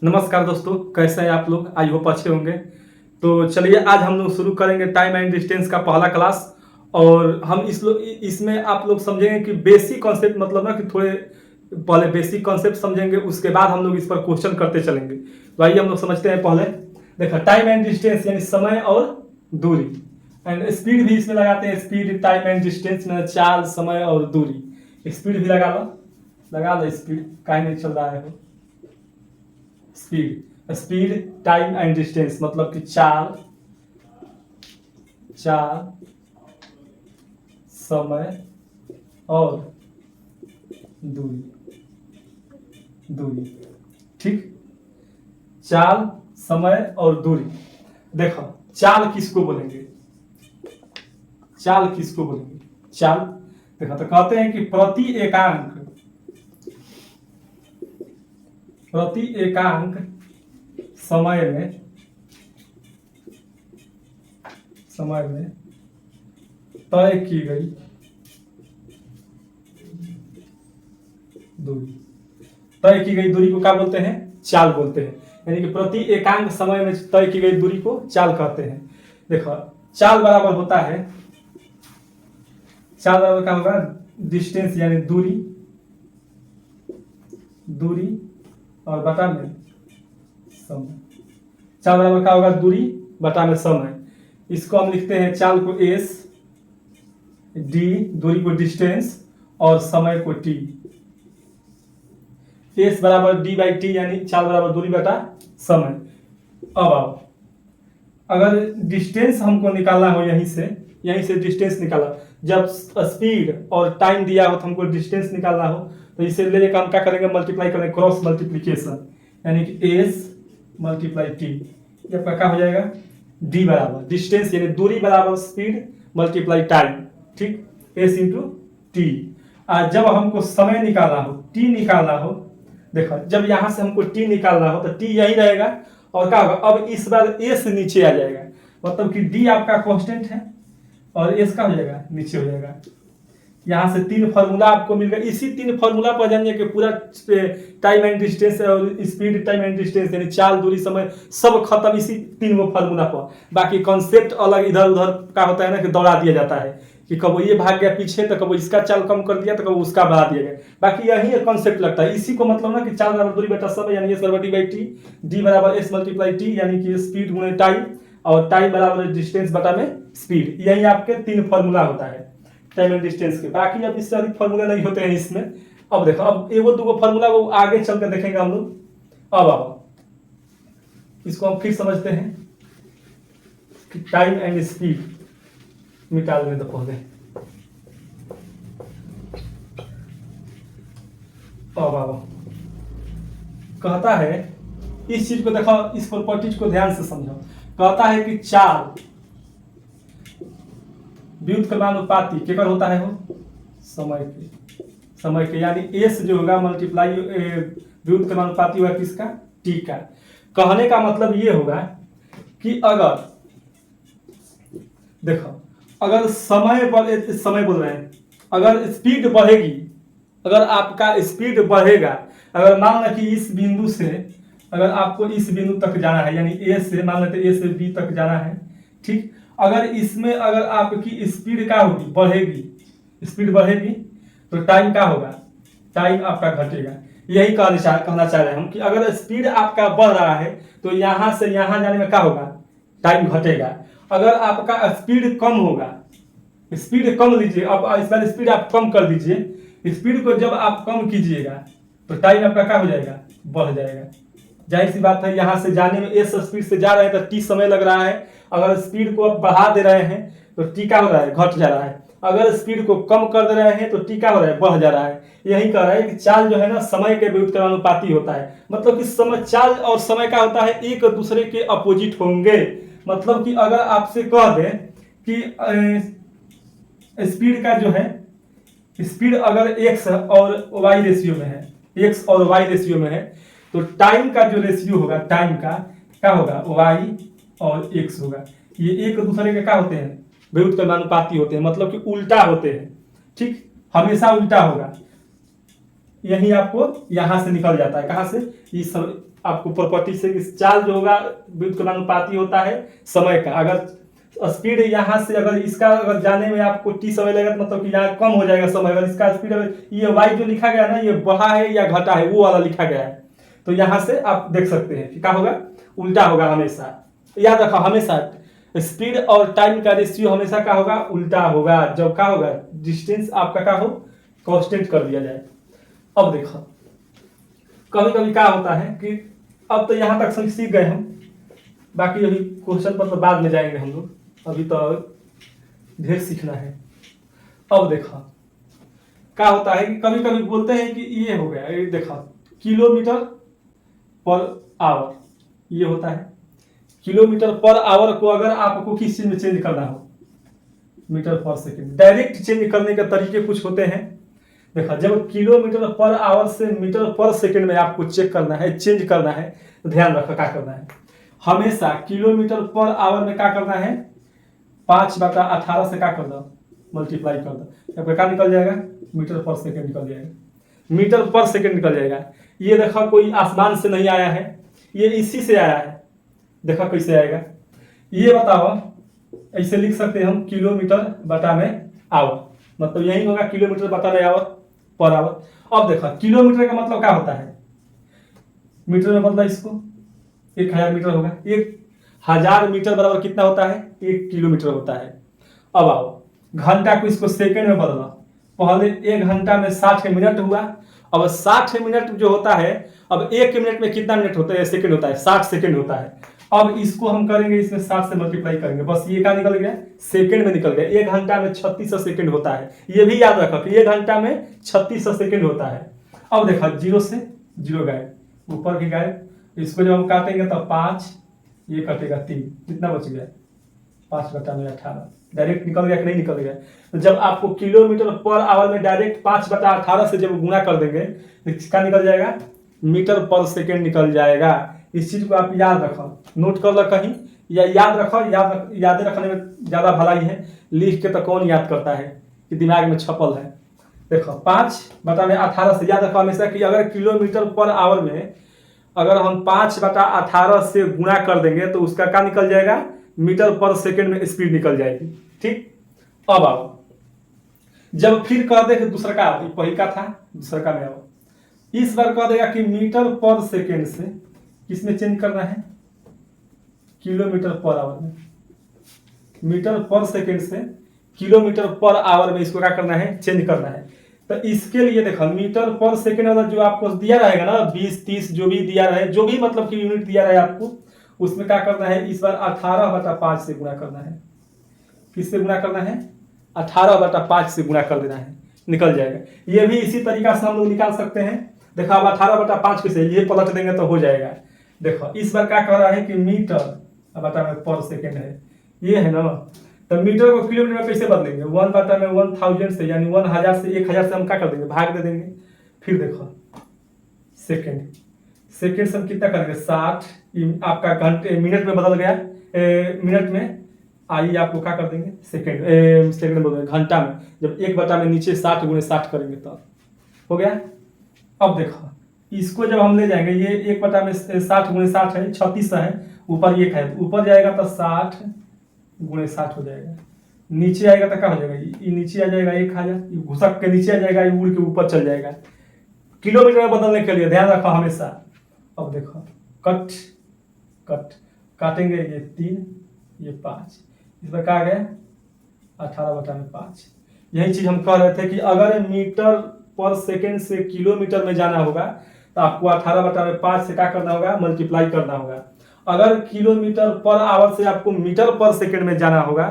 नमस्कार दोस्तों, कैसे हैं आप लोग। आई होप अच्छे होंगे। तो चलिए आज हम लोग शुरू करेंगे टाइम एंड डिस्टेंस का पहला क्लास। और हम इसमें आप लोग समझेंगे कि बेसिक कॉन्सेप्ट, मतलब ना कि थोड़े पहले बेसिक कॉन्सेप्ट समझेंगे, उसके बाद हम लोग इस पर क्वेश्चन करते चलेंगे। तो आइए हम लोग समझते हैं। पहले देखो, टाइम एंड डिस्टेंस यानी समय और दूरी, एंड स्पीड भी इसमें लगाते हैं। स्पीड टाइम एंड डिस्टेंस में चाल, समय और दूरी। स्पीड भी लगा लो स्पीड, काहे नहीं चल रहा है वो। स्पीड टाइम एंड डिस्टेंस मतलब कि चाल, समय और दूरी। ठीक, चाल, समय और दूरी। देखो, चाल किसको बोलेंगे? चाल देखो, तो कहते हैं कि प्रति एकांक समय में तय की गई दूरी को क्या बोलते हैं? चाल बोलते हैं। यानी कि प्रति एकांक समय में तय की गई दूरी को चाल कहते हैं। देखो, चाल बराबर होता है, चाल बराबर क्या होगा? डिस्टेंस यानी दूरी और बटा में समय। चाल बराबर क्या होगा? दूरी बटा में समय। इसको हम लिखते हैं चाल को एस, डी दूरी को डिस्टेंस और समय को टी। एस बराबर डी बाई टी यानी चाल बराबर दूरी बटा समय। अब आओ, अगर डिस्टेंस हमको निकालना हो, यहीं से डिस्टेंस निकाला, जब स्पीड और टाइम दिया हो तो हमको डिस्टेंस निकालना हो, तो इसे ले लेकर हम क्या करेंगे? मल्टीप्लाई करेंगे, क्रॉस मल्टीप्लीकेशन, यानी कि एस मल्टीप्लाई टी। ये आपका क्या हो जाएगा? डी बराबर डिस्टेंस यानी दूरी बराबर स्पीड मल्टीप्लाई टाइम। ठीक, एस इंटू टी। जब हमको समय निकालना हो, टी निकालना हो, देखो जब यहां से हमको टी निकालना हो तो टी यही रहेगा और क्या होगा? अब इस बार एस नीचे आ जाएगा, मतलब कि डी आपका कांस्टेंट है और एस का हो जाएगा नीचे हो जाएगा। यहाँ से 3 फार्मूला आपको मिल गया। इसी 3 फार्मूला पर जानिए कि पूरा टाइम एंड डिस्टेंस और स्पीड टाइम एंड डिस्टेंस यानी चाल दूरी समय सब खत्म इसी 3 फार्मूला पर। बाकी कॉन्सेप्ट अलग इधर उधर का होता है ना, कि दौड़ा दिया जाता है कि कब ये भाग गया पीछे तो कब इसका चाल कम कर दिया तो कब उसका बढ़ा दिया गया। बाकी यही कॉन्सेप्ट लगता है। इसी को मतलब ना कि चाल बराबर दूरी बटा समय यानी एस बराबर डी बाई टी, डी बराबर एस मल्टीप्लाई टी यानी कि स्पीड गुणे टाइम, और टाइम बराबर डिस्टेंस बटा में स्पीड। यही आपके 3 फार्मूला होता है टाइम एंड डिस्टेंस के। बाकी अब इससे अधिक फार्मूला नहीं होते हैं इसमें। अब देखो, अब एगो दूगो फार्मूला वो आगे चलकर देखेंगे हम लोग। अब आओ, इसको हम फिर समझते हैं कि टाइम एंड स्पीड मिटा लेने तो पहले। अब आओ, कहता है इस चीज को देखो, इस प्रॉपर्टीज को ध्यान से समझो। कहता है कि चाल व्युत्क्रमानुपाती केकर होता है? वो समय के यानी एस जो होगा मल्टीप्लाई व्युत्क्रमानुपाती होगा किसका? टी का। कहने का मतलब ये होगा कि अगर देखो, अगर समय बोल रहे हैं, अगर स्पीड बढ़ेगी, अगर आपका स्पीड बढ़ेगा, अगर मान लो कि इस बिंदु से अगर आपको इस बिंदु तक जाना है, यानी ए से मान लेते ए से बी तक जाना है। ठीक, अगर इसमें अगर आपकी स्पीड क्या होगी? स्पीड बढ़ेगी तो टाइम क्या होगा? टाइम आपका घटेगा। यही कहना चाह रहे हैं हम कि अगर स्पीड आपका बढ़ रहा है तो यहां से यहां जाने में क्या होगा? टाइम घटेगा। अगर आपका स्पीड कम होगा, स्पीड कम लीजिए, अब इस बार स्पीड आप कम कर दीजिए। स्पीड को जब आप कम कीजिएगा तो टाइम आपका क्या हो जाएगा? बढ़ जाएगा। जाहिर सी बात है, यहां से जाने में एस स्पीड से जा रहे हैं तो टी समय लग रहा है। अगर स्पीड को आप बढ़ा दे रहे हैं तो टी क्या हो रहा है? घट जा रहा है। अगर स्पीड को कम कर दे रहे हैं तो टी क्या हो रहा है? बढ़ जा रहा है। यही कह रहा है कि चाल जो है ना समय के व्युत्क्रमानुपाती होता है। मतलब कि समय, चाल और समय का होता है एक दूसरे के अपोजिट होंगे। मतलब कि अगर आपसे कह दे कि स्पीड का जो है, स्पीड अगर एक्स और वाई रेशियो में है, एक्स और वाई रेशियो में है, तो टाइम का जो रेशियो होगा, टाइम का क्या होगा? वाई और एक्स होगा। ये एक दूसरे के क्या होते हैं? व्युत्क्रमानुपाती होते हैं, मतलब कि उल्टा होते हैं। ठीक, हमेशा उल्टा होगा। यही आपको यहाँ से निकल जाता है। कहाँ से? इस आपको प्रॉपर्टी से इस चाल जो होगा व्युत्क्रमानुपाती होता है समय का। अगर स्पीड यहाँ से अगर इसका अगर जाने में आपको t समय लगेगा तो मतलब कि यहाँ कम हो जाएगा समय। अगर इसका स्पीड ये y जो लिखा गया ना ये बढ़ा है या घटा है वो वाला लिखा गया है, तो यहाँ से आप देख सकते हैं कि क्या होगा, उल्टा होगा हमेशा। याद रखो हमेशा स्पीड और टाइम का रेशियो हमेशा क्या होगा, उल्टा होगा। जब क्या होगा, डिस्टेंस आपका क्या हो, कांस्टेंट कर दिया जाए। अब देखो कभी कभी क्या होता है कि अब तो यहाँ तक सीख गए हम, बाकी अभी क्वेश्चन पर तो बाद में जाएंगे हम लोग, अभी तो ढेर सीखना है। अब देखो क्या होता है कि कभी कभी बोलते हैं कि ये हो गया, ये देखो किलोमीटर पर आवर ये होता है। किलोमीटर पर आवर को अगर आपको किस चीज में चेंज करना हो, मीटर पर सेकंड, डायरेक्ट चेंज करने के तरीके कुछ होते हैं। देखा जब किलोमीटर पर आवर से मीटर पर सेकंड में आपको चेक करना है, चेंज करना है, तो ध्यान रखो क्या करना है, हमेशा किलोमीटर पर आवर में क्या करना है, 5/18 से क्या कर दो, मल्टीप्लाई कर दो, क्या निकल जाएगा, मीटर पर सेकंड निकल जाएगा, मीटर पर सेकंड निकल जाएगा। ये देखा कोई आसमान से नहीं आया है, ये इसी से आया है। देखा कैसे आएगा, ये बताओ, ऐसे लिख सकते हैं हम किलोमीटर बटा में आवर, मतलब यही होगा किलोमीटर बटा में आवर पर आवर। अब देखो किलोमीटर का मतलब क्या होता है, मीटर में बदला इसको, 1000 मीटर होगा, 1000 मीटर बराबर कितना होता है, 1 किलोमीटर होता है। अब आओ घंटा को इसको सेकंड में बदला, पहले 1 घंटा में 60 मिनट हुआ, अब 60 मिनट जो होता है, अब 1 मिनट में कितना मिनट होता है, सेकंड होता है, 60 सेकंड होता है। अब इसको हम करेंगे, इसमें 60 से मल्टीप्लाई करेंगे, बस ये क्या निकल गया, सेकंड में निकल गया। 1 घंटा में 3600 सेकंड होता है, ये भी याद रखो कि 1 घंटा में 3600 सेकंड होता है। अब देखो 0 से 0 गायब, ऊपर भी गायब, इसको जब हम काटेंगे तो 5, ये कटेगा 3, कितना बच गया, 5/18, डायरेक्ट निकल गया कि नहीं निकल गया। तो जब आपको किलोमीटर पर आवर में डायरेक्ट 5/18 से जब गुणा कर देंगे तो क्या निकल जाएगा, मीटर पर सेकंड निकल जाएगा। इस चीज को आप याद रखो, नोट कर लो कहीं, या याद रखो, याद रखने में ज्यादा भलाई है, लिख के तो कौन याद करता है कि दिमाग में छपल है। देखो 5/18 से याद रखो हमेशा कि अगर किलोमीटर पर आवर में अगर हम 5/18 से गुणा कर देंगे तो उसका क्या निकल जाएगा, मीटर पर सेकंड में स्पीड निकल जाएगी। ठीक, अब आओ जब फिर कह दे दूसरा का, पहले का था दूसरा का में आओ, इस बार कह देगा कि मीटर पर सेकंड से किसमें चेंज करना है, किलोमीटर पर आवर में, मीटर पर सेकंड से किलोमीटर पर आवर में इसको क्या करना है, चेंज करना है। तो इसके लिए देखो मीटर पर सेकंड वाला जो आपको दिया रहेगा ना, 20 30 जो भी दिया रहे, जो भी मतलब कि यूनिट दिया रहे आपको, उसमें क्या करना है, इस बार 18/5 से गुणा करना है। किससे गुणा करना है, 18/5 से गुणा कर देना है, निकल जाएगा। ये भी इसी तरीका से हम लोग निकाल सकते हैं। देखो अब 18/5 किसे ये पलट देंगे तो हो जाएगा। देखो इस बार क्या कह रहा है कि मीटर बटा में पर सेकंड है, ये है ना, तो मीटर को किलोमीटर में कैसे बदलेंगे, 1/1000 से, यानी 1000 से 1000 से हम क्या कर देंगे, भाग दे देंगे। फिर देखो सेकंड, सेकंड से हम कितना करेंगे, 60, आपका घंटे मिनट में बदल गया, मिनट में, आइए आपको क्या कर देंगे, सेकंड, सेकंड में बदल घंटा में, जब 1 में नीचे 60 × 60 करेंगे तो हो गया। अब देखो इसको जब हम ले जाएंगे, ये 1 में 60 × 60 है, 3600 है, ऊपर 1 है, ऊपर जाएगा तो 60 × 60 हो जाएगा, नीचे आएगा तो क्या हो जाएगा, ये नीचे आ जाएगा 1000, घुसक के नीचे आ जाएगा, ये उड़ के ऊपर चल जाएगा। किलोमीटर में बदलने के लिए ध्यान रखो हमेशा। अब देखो कट कट काटेंगे, ये 3 ये 5, इस पर क्या आ गया, 18/5। यही चीज हम कह रहे थे कि अगर मीटर पर सेकंड से किलोमीटर में जाना होगा तो आपको 18/5 से क्या करना होगा, मल्टीप्लाई करना होगा। अगर किलोमीटर पर आवर से आपको मीटर पर सेकंड में जाना होगा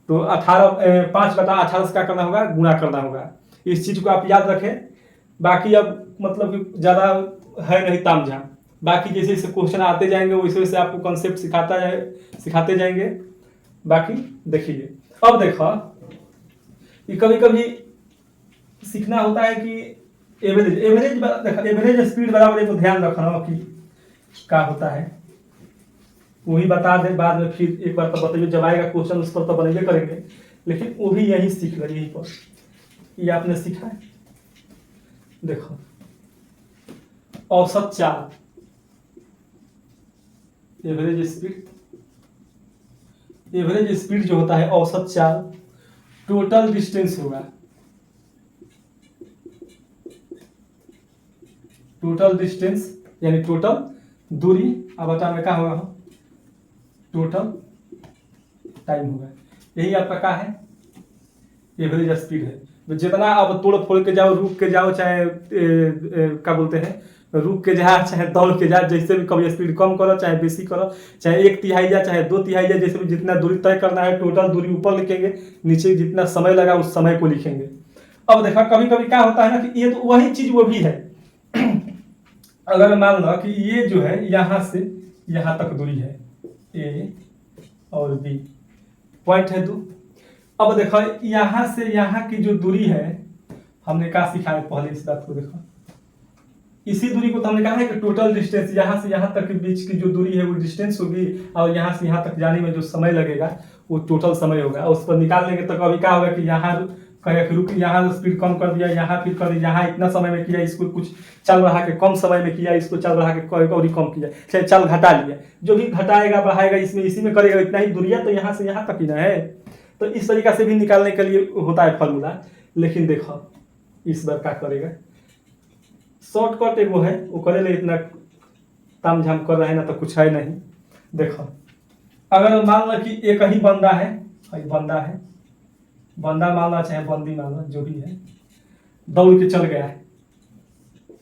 तो 5/18 से क्या करना होगा, गुणा करना होगा। इस चीज को आप याद रखें। बाकी अब मतलब कि ज्यादा है नहीं तामझाम, बाकी जैसे जैसे क्वेश्चन आते जाएंगे वैसे वैसे आपको कॉन्सेप्ट सिखाते जाएंगे। बाकी देखिए, अब देखो कि कभी कभी सीखना होता है कि एवरेज स्पीड बराबर, को ध्यान रखना कि क्या होता है, वही बता दे बाद में, फिर एक बार तो बताइए, जब आएगा क्वेश्चन उस पर तो बनेंगे करेंगे, लेकिन वो भी यही सीख लो, यहीं पर ये आपने सीखा है। देखो औसत चाल, एवरेज स्पीड, एवरेज स्पीड जो होता है औसत चाल, टोटल डिस्टेंस होगा, टोटल डिस्टेंस यानी टोटल दूरी, अब बता में क्या होगा, टोटल टाइम होगा। यही आपका क्या है, एवरेज स्पीड है। तो जितना अब तोड़ फोड़ के जाओ, रुक के जाओ, चाहे क्या बोलते हैं, रुक के जा, चाहे दौड़ के जा, जैसे भी कभी स्पीड कम करो चाहे बेसी करो, चाहे 1/3 जा चाहे 2/3 जा, जैसे भी जितना दूरी तय करना है टोटल दूरी ऊपर लिखेंगे, नीचे जितना समय लगा उस समय को लिखेंगे। अब देखा कभी कभी क्या होता है ना कि ये तो वही चीज वो भी है अगर मान लो कि ये जो है यहाँ से यहाँ तक दूरी है ए और बी, पॉइंट है 2। अब देखो यहाँ से यहाँ की जो दूरी है, हमने क्या सीखा है पहले, इस बात को देखो, इसी दूरी को तो हमने कहा है कि टोटल डिस्टेंस, यहाँ से यहाँ तक के बीच की जो दूरी है वो डिस्टेंस होगी, और यहाँ से यहाँ तक जाने में जो समय लगेगा वो टोटल समय होगा। उस पर निकालने के तो अभी क्या होगा कि यहाँ कहे रुक, यहाँ स्पीड कम कर दिया, यहाँ फिर कर दिया, यहाँ इतना समय में किया, इसको कुछ चल रहा के कम समय में किया, इसको चल रहा के और कम किया, चाहे चल घटा लिया, जो भी घटाएगा बढ़ाएगा इसमें इसी में करेगा, इतना ही दूरिया तो यहाँ से यहाँ तक ही ना है। तो इस तरीका से भी निकालने के लिए होता है फॉर्मूला। लेकिन देखो इस बार क्या करेगा, शॉर्टकट एगो है वो करे ले, इतना ताम झाम कर रहे हैं ना तो कुछ है नहीं। देखो अगर मान लो कि एक ही बंदा है, बंदा है, बंदा मान लो चाहे बंदी मान लो, जो भी है, दौड़ के चल गया है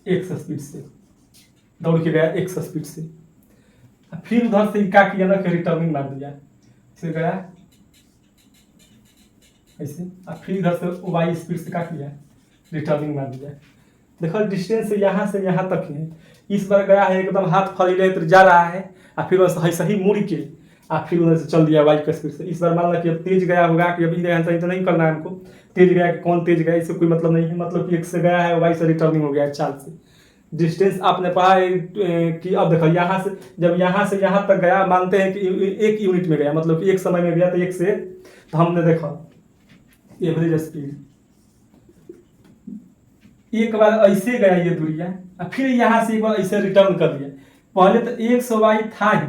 100 स्पीड से, दौड़ के गया 100 स्पीड से, फिर उधर से क्या किया ना कि रिटर्निंग मार दिया, से गया ऐसे, और फिर इधर से वाई स्पीड से क्या किया, रिटर्निंग मार दिया। देखो डिस्टेंस यहाँ से यहाँ तक है, इस बार गया है एकदम हाथ फैले तो जा रहा है, और फिर वैसे सही मुड़ के और फिर उधर से चल दिया वाई का स्पीड से। इस बार मान लो कि अब तेज गया होगा कि अभी तो नहीं करना है हमको, तेज गया कि कौन तेज गया इससे कोई मतलब नहीं है, मतलब कि एक से गया है वाई से रिटर्निंग हो गया है चाल से। डिस्टेंस आपने पढ़ा है कि अब देखो यहाँ से जब यहाँ से यहाँ तक गया, मानते हैं कि 1 यूनिट में गया, मतलब कि एक समय में गया तो 1 से, तो हमने देखा एवरेज स्पीड, एक बार ऐसे गया ये दूरिया, फिर यहाँ से एक बार ऐसे रिटर्न कर दिया। पहले तो 100 वाई था ही,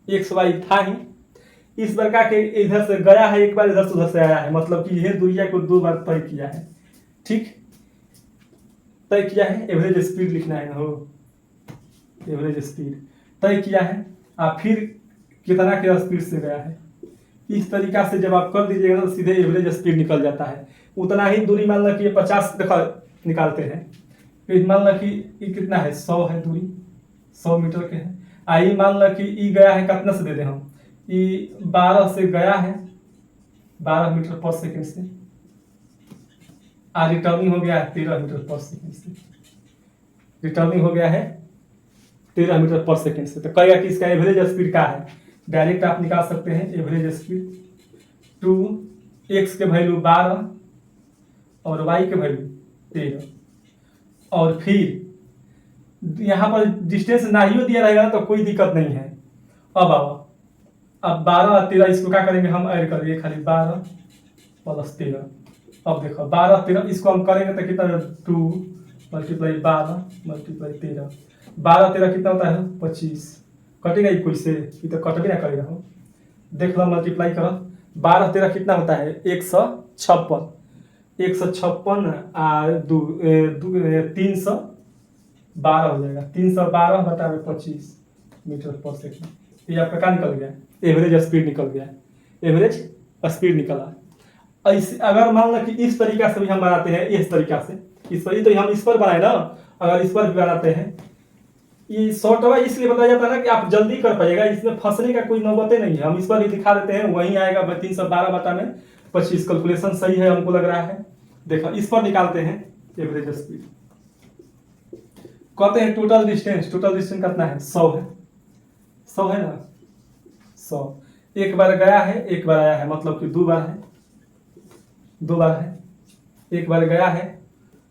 100 वाई था ही, इस बार का के इधर से गया है एक बार, इधर से उधर से आया है, मतलब कि यह दूरिया को 2 बार तय किया है। ठीक, तय किया है, एवरेज स्पीड लिखना है ना हो, एवरेज स्पीड तय किया है, और फिर कितना के स्पीड से गया है। इस तरीका से जब आप कर दीजिएगा तो सीधे एवरेज स्पीड निकल जाता है। उतना ही दूरी मान लो कि ये 50 देखो निकालते हैं, फिर मान लो कि ये कितना है, 100 है दूरी, 100 मीटर के है। आई मान लो कि ई गया है कितना से दे दे हम, ई 12 से गया है, 12 मीटर पर सेकेंड से, और रिटर्निंग हो गया है 13 मीटर पर सेकेंड से, रिटर्निंग हो गया है 13 मीटर पर सेकेंड से। तो कहेगा कि इसका एवरेज स्पीड क्या है, डायरेक्ट आप निकाल सकते हैं एवरेज स्पीड 2x के वैल्यू 12 और y के वैल्यू 13, और फिर यहाँ पर डिस्टेंस ना ही दिया रहेगा तो कोई दिक्कत नहीं है। अब आओ, अब 12 और 13 इसको क्या करेंगे हम ऐड करेंगे, खाली 12 प्लस 13। अब देखो 12 13 इसको हम करेंगे तो कितना, 2 × 12 × 13, 12 13 कितना होता है 25, कटेगा ही कोई से, ये तो कट भी ना करेगा हम, देख लो मल्टीप्लाई करो, 12 13 कितना होता है 156, 156 और 312 हो जाएगा, 312 बटा 25 मीटर पर सेकेंड। ये आपका क्या निकल गया, एवरेज स्पीड निकल गया, एवरेज स्पीड निकला। ऐसे अगर मान लो कि इस तरीका से भी हम बनाते हैं, इस तरीका से, इस पर तो हम इस पर बनाए ना, अगर इस पर भी बनाते हैं, ये शॉर्ट वे इसलिए बताया जाता है ना कि आप जल्दी कर पाइएगा, इसमें फंसने का कोई नौबते नहीं है। हम इस पर भी दिखा देते हैं, वही आएगा 312 बटा में 25, कैलकुलेशन सही है हमको लग रहा है। देखो इस पर निकालते हैं एवरेज स्पीड, कहते हैं टोटल डिस्टेंस, टोटल डिस्टेंस कितना है 100 है, 100 है ना, 100 एक बार गया है एक बार आया है, मतलब कि 2 बार है, 2 बार है, एक बार गया है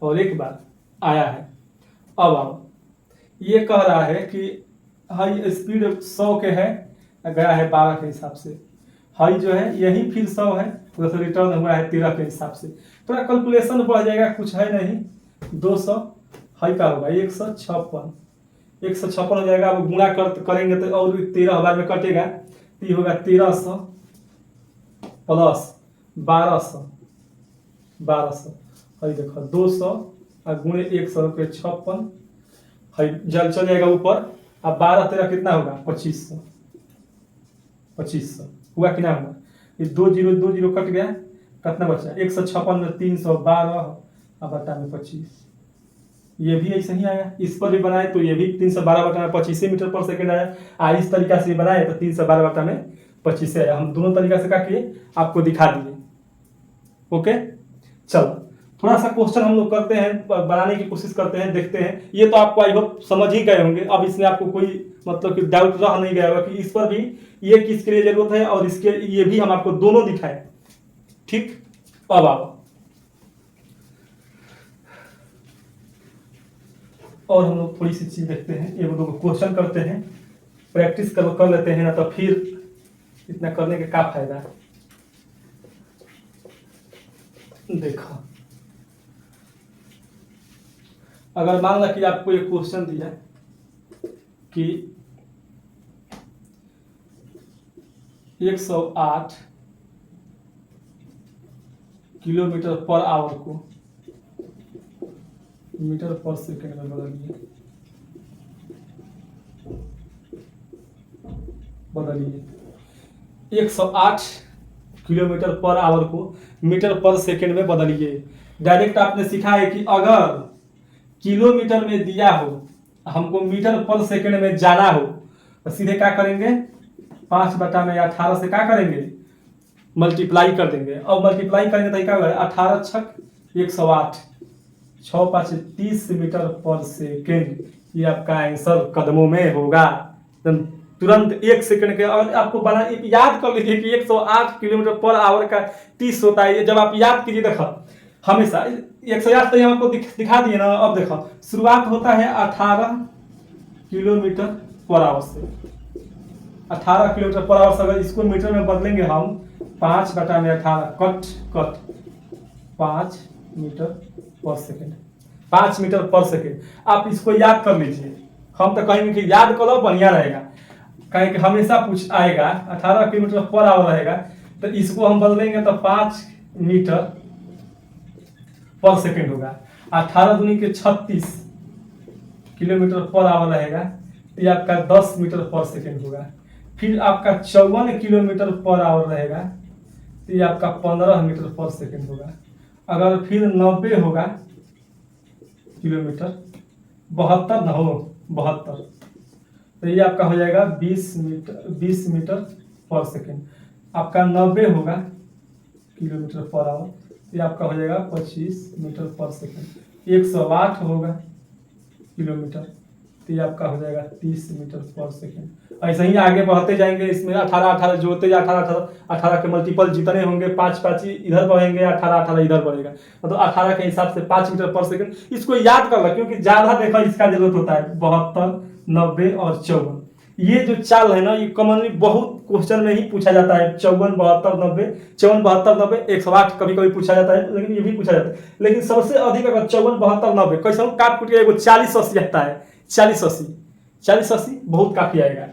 और एक बार आया है। अब आओ, ये कह रहा है कि हाई स्पीड 100 के है, गया है 12 के हिसाब से, हाई जो है यही फिर 100 है, उधर से रिटर्न हुआ है 13 के हिसाब से, थोड़ा कैलकुलेशन बढ़ जाएगा, कुछ है नहीं, 200 हाई का होगा 156, 156 हो जाएगा। अब गुणा करेंगे तो और 13 बार में कटेगा, तो ये होगा 1300 प्लस 1200 है देखो 200 और गुणे 100 के 56 है, जल चल जाएगा ऊपर। अब 12 13 कितना होगा 2500 हुआ कि ना हुआ। ये 2 जीरो कट गया, कितना बचा 156 में 312 और बटा में 25। ये भी ऐसे ही आया। इस पर भी बनाए तो ये भी 312 बटा में 25 मीटर पर सेकंड आया। इस तरीका से बनाए तो 312 बटा में 25 आया। हम दोनों तरीका से क्या किए आपको दिखा दिए। ओके चलो थोड़ा सा क्वेश्चन हम लोग करते हैं, बनाने की कोशिश करते हैं, देखते हैं। ये तो आपको आई होप समझ ही गए होंगे। अब इसमें आपको कोई मतलब कि डाउट रह नहीं गया होगा कि इस पर भी ये किसके लिए जरूरत है और इसके ये भी हम आपको दोनों दिखाए। ठीक अब आओ और हम लोग थोड़ी सी चीज देखते हैं, ये दो क्वेश्चन करते हैं, प्रैक्टिस कर लेते हैं ना तो फिर इतना करने का क्या फायदा है। देखो अगर मान लो कि आपको एक क्वेश्चन दिया कि 108 किलोमीटर पर आवर को मीटर पर सेकंड में बदलिए 108 किलोमीटर पर आवर को मीटर पर सेकंड में बदलिए। डायरेक्ट आपने सीखा है कि अगर किलोमीटर में दिया हो, हमको मीटर पर सेकंड में जाना हो, तो सीधे क्या करेंगे 5 बटा में 18 से क्या करेंगे मल्टीप्लाई कर देंगे। और मल्टीप्लाई करेंगे तो क्या होगा 18 छक 108 6 5 30 मीटर पर सेकेंड। ये आपका आंसर कदमों में होगा तुरंत 1 सेकंड के। और आपको बना याद कर लीजिए कि 108 किलोमीटर पर आवर का 30 होता है। जब आप याद कीजिए देखो हमेशा 108 तो आपको दिखा दिए ना। अब देखो शुरुआत होता है 18 किलोमीटर पर आवर से। 18 किलोमीटर पर आवर से अगर इसको मीटर में बदलेंगे हम 5 बटा में 18 कट 5 मीटर पर सेकेंड 5 मीटर पर सेकेंड। आप इसको याद कर लीजिए। हम तो कहेंगे कि याद करो बढ़िया रहेगा, कहें कि हमेशा पूछ आएगा 18 किलोमीटर पर आवर रहेगा तो इसको हम बदलेंगे तो 5 मीटर पर सेकेंड होगा। 18 दूनी के 36 किलोमीटर पर आवर रहेगा तो ये आपका 10 मीटर पर सेकेंड होगा। फिर आपका 54 किलोमीटर पर आवर रहेगा तो ये आपका 15 मीटर पर सेकेंड होगा। अगर फिर 90 होगा किलोमीटर 72 ना हो 72 तो ये आपका हो जाएगा 20 मीटर पर सेकेंड। आपका 90 होगा किलोमीटर पर आवर ये आपका हो जाएगा 25 मीटर पर सेकेंड। 108 होगा किलोमीटर तो ये आपका हो जाएगा 30 मीटर पर सेकेंड। ऐसे ही आगे बढ़ते जाएंगे। इसमें 18 जोड़ते जाए 18 के मल्टीपल जितने होंगे 5 इधर बढ़ेंगे 18 इधर बढ़ेगा मतलब 18 के हिसाब से 5 मीटर पर सेकेंड। इसको याद कर लो क्योंकि ज्यादा देखो इसका जरूरत होता है 72 90 और 54। ये जो चाल है ना ये कॉमनली बहुत क्वेश्चन में ही पूछा जाता है। 54 72 90 54 72 90 108 कभी कभी पूछा जाता है लेकिन ये भी पूछा जाता है। लेकिन सबसे अधिक अगर 54 72 90 कैसे काट कुट के एगो 40 80 आता है 40 80 बहुत काफी आएगा।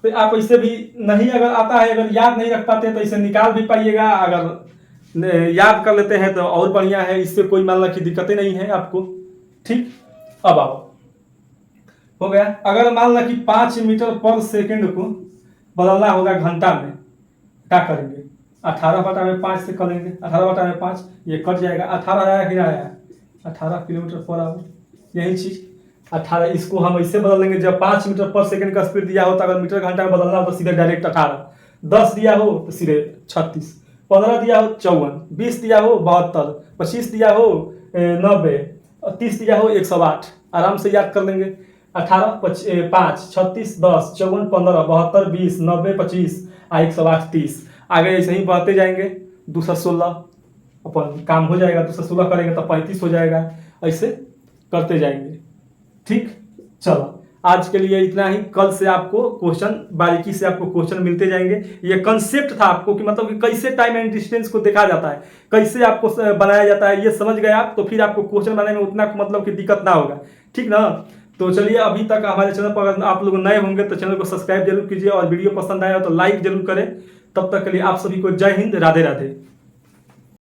तो आप ऐसे भी नहीं अगर आता है अगर याद नहीं रख पाते तो इसे निकाल भी पाइएगा। अगर याद कर लेते हैं तो और बढ़िया है। इससे कोई मान लो कि दिक्कतें नहीं है आपको। ठीक अब आओ हो गया। अगर मान लो कि 5 मीटर पर सेकेंड को बदलना होगा घंटा में क्या करेंगे 18 बटा में 5 से करेंगे। 18 बटा में 5 ये कट जाएगा। 18 आया कि ना आया 18 किलोमीटर पर आवर यही चीज 18 इसको हम ऐसे बदल लेंगे। जब 5 मीटर पर सेकंड का स्पीड दिया हो तो अगर मीटर घंटा में बदलना हो तो सीधे डायरेक्ट 18। 10 दिया हो तो सीधे 36। 15 दिया हो 54। 20 दिया हो 72। 25 दिया हो 90। 30 दिया हो 108। आराम से याद कर लेंगे 18 5 36 10 54 15 72 20 90 25 108 30। आगे ऐसे ही बढ़ते जाएंगे 216 अपन काम हो जाएगा। 216 करेंगे तो 35 हो जाएगा। ऐसे करते जाएंगे। ठीक चलो आज के लिए इतना ही। कल से आपको क्वेश्चन बारीकी से आपको क्वेश्चन मिलते जाएंगे। ये कंसेप्ट था आपको कि मतलब कि कैसे टाइम एंड डिस्टेंस को देखा जाता है कैसे आपको बनाया जाता है ये समझ गए आप तो फिर आपको क्वेश्चन बनाने में उतना मतलब कि दिक्कत ना होगा। ठीक ना। तो चलिए, अभी तक हमारे चैनल पर अगर आप लोग नए होंगे तो चैनल को सब्सक्राइब जरूर कीजिए और वीडियो पसंद आया हो तो लाइक जरूर करें। तब तक के लिए आप सभी को जय हिंद, राधे राधे।